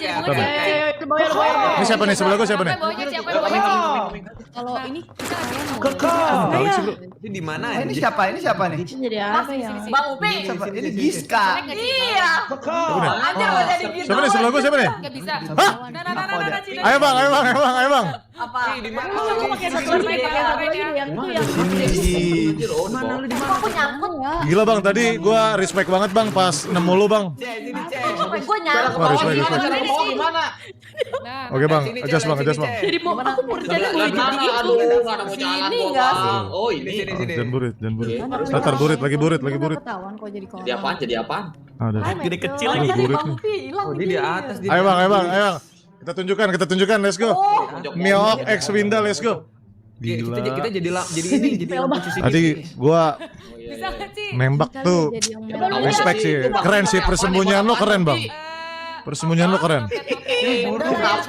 Ini siapa nih sebelah gua siapa nih? Kalau ini Tahu sih bro. Ini di mana? Ini siapa? Ini siapa nih? jadi apa ya? Bang Upi. Siapa? Ini Giska. Iya. Anjir mau jadi gitu. Siapa nih sebelah gua siapa nih? Enggak bisa. Hah? Ayo bang. Apa? Di mana? Aku pakai satu lagi yang itu yang Mana lu di mana? Aku nyangkut ya. Gila bang, tadi gua respect banget bang pas nemu lu bang. Sampai gua nyangkut. Wah, respect. Gimana? Oke bang, adjust bang. jadi mau aku mau rencana mau jadi itu. Sini enggak sih? Oh ini. Jangan burit. Latar burit, lagi burit. Ketahuan kok jadi kolam. Jadi apaan? Ada. Gede kecil lagi. Burit nih. Oh, dia di atas dia. Ayo bang. Kita tunjukkan, let's go. Miok X Winda, let's go. Kita Gila. jadi ini jadi lampu cuci. Tadi gua Bisa enggak sih? nembak tuh. Jadi yang merah. Respect sih, keren sih persembunyian lo keren bang. Persembunyian lo keren.